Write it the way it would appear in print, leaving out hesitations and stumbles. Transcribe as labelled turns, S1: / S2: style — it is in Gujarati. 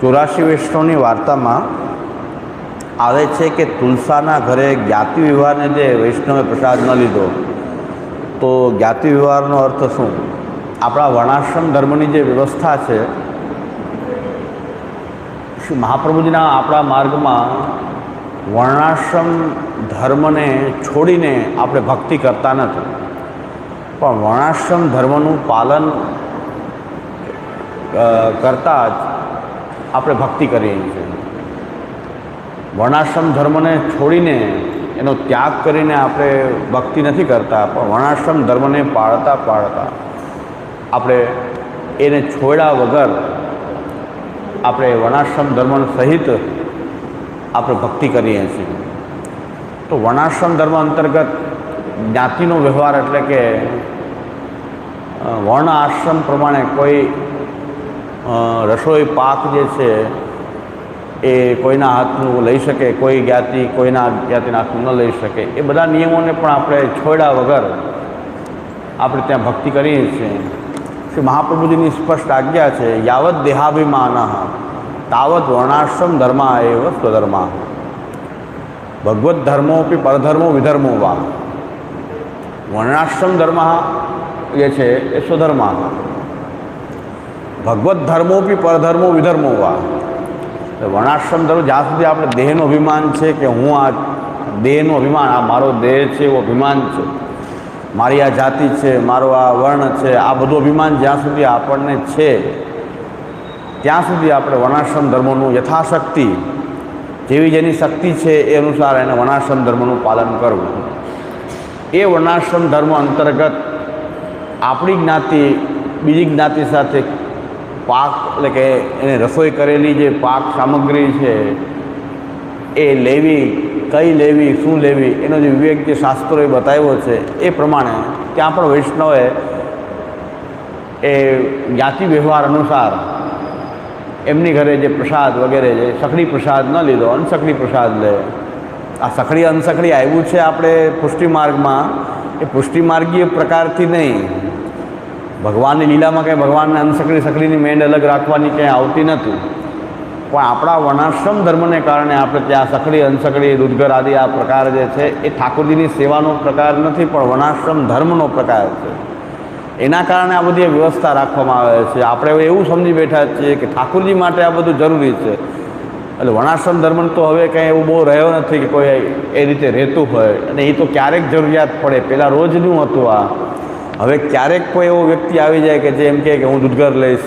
S1: ચોરાશી વૈષ્ણવની વાર્તામાં આવે છે કે તુલસાના ઘરે જ્ઞાતિ વિવાહને જે વૈષ્ણવે પ્રસાદ ન લીધો, તો જ્ઞાતિ વિવાહનો અર્થ શું? આપણા વર્ણાશ્રમ ધર્મની જે વ્યવસ્થા છે, શ્રી મહાપ્રભુજીના આપણા માર્ગમાં વર્ણાશ્રમ ધર્મને છોડીને આપણે ભક્તિ કરતા નથી, પણ વર્ણાશ્રમ ધર્મનું પાલન કરતાં જ આપણે ભક્તિ કરીએ છીએ. વર્ણાશ્રમ ધર્મને છોડીને એનો ત્યાગ કરીને આપણે ભક્તિ નથી કરતા, પણ વર્ણાશ્રમ ધર્મને પાળતા આપણે એને છોડ્યા વગર આપણે વર્ણાશ્રમ ધર્મ સહિત આપણે ભક્તિ કરીએ છીએ. તો વર્ણાશ્રમ ધર્મ અંતર્ગત જ્ઞાતિનો વ્યવહાર એટલે કે વર્ણ આશ્રમ પ્રમાણે કોઈ રસોઈ પાક જે છે એ કોઈના હાથનું લઈ શકે, કોઈ જ્ઞાતિ કોઈના જ્ઞાતિના હાથનું ન લઈ શકે, એ બધા નિયમોને પણ આપણે છોડ્યા વગર આપણે ત્યાં ભક્તિ કરીએ છીએ. શ્રી મહાપ્રભુજીની સ્પષ્ટ આજ્ઞા છે, યાવત દેહાભિમાન તાવત વર્ણાશ્રમ ધર્મા એવ સ્વધર્મા ભગવદ્ ધર્મોપી પરધર્મો વિધર્મો વા. વર્ણાશ્રમ ધર્મ જે છે એ સ્વધર્મ, ભગવદ્ ધર્મોપી પરધર્મો વિધર્મો વા. વર્ણાશ્રમ ધર્મ જ્યાં સુધી આપણે દેહનો અભિમાન છે કે હું આ દેહનું અભિમાન, આ મારો દેહ છે એવો અભિમાન છે, મારી આ જાતિ છે, મારો આ વર્ણ છે, આ બધું અભિમાન જ્યાં સુધી આપણને છે ત્યાં સુધી આપણે વર્ણાશ્રમ ધર્મોનું યથાશક્તિ જેવી જેની શક્તિ છે એ અનુસાર એને વર્ણાશ્રમ ધર્મનું પાલન કરવું. એ વર્ણાશ્રમ ધર્મ અંતર્ગત આપણી જ્ઞાતિ બીજી જ્ઞાતિ સાથે પાક એટલે કે એને રસોઈ કરેલી જે પાક સામગ્રી છે એ લેવી, કઈ લેવી, શું લેવી, એનો જે વિવેક જે શાસ્ત્રોએ બતાવ્યો છે એ પ્રમાણે ત્યાં પણ વૈષ્ણવે એ જ્ઞાતિ વ્યવહાર અનુસાર એમની ઘરે જે પ્રસાદ વગેરે છે, સખડી પ્રસાદ ન લીધો, અનસખડી પ્રસાદ લે. આ સખડી અનસખડી આવ્યું છે આપણે પુષ્ટિમાર્ગમાં, એ પુષ્ટિમાર્ગીય પ્રકારથી નહીં. ભગવાનની લીલામાં કંઈ ભગવાનને અનસખડી સખડીની મેંડ અલગ રાખવાની ક્યાંય આવતી નથી, પણ આપણા વર્ણાશ્રમ ધર્મને કારણે આપણે ત્યાં સખડી અનસખડી દૂધઘર આદિ આ પ્રકાર જે છે એ ઠાકોરજીની સેવાનો પ્રકાર નથી, પણ વર્ણાશ્રમ ધર્મનો પ્રકાર છે. એના કારણે આ બધી વ્યવસ્થા રાખવામાં આવે છે. આપણે હવે એવું સમજી બેઠા છીએ કે ઠાકોરજી માટે આ બધું જરૂરી છે, એટલે વર્ણાશ્રમ ધર્મ તો હવે કંઈ એવું બહુ રહ્યો નથી કે કોઈ એ રીતે રહેતું હોય, અને એ તો ક્યારેક જરૂરિયાત પડે. પહેલાં રોજનું હતું આ, હવે ક્યારેક કોઈ એવો વ્યક્તિ આવી જાય કે જે એમ કહે કે હું દૂધઘર લઈશ,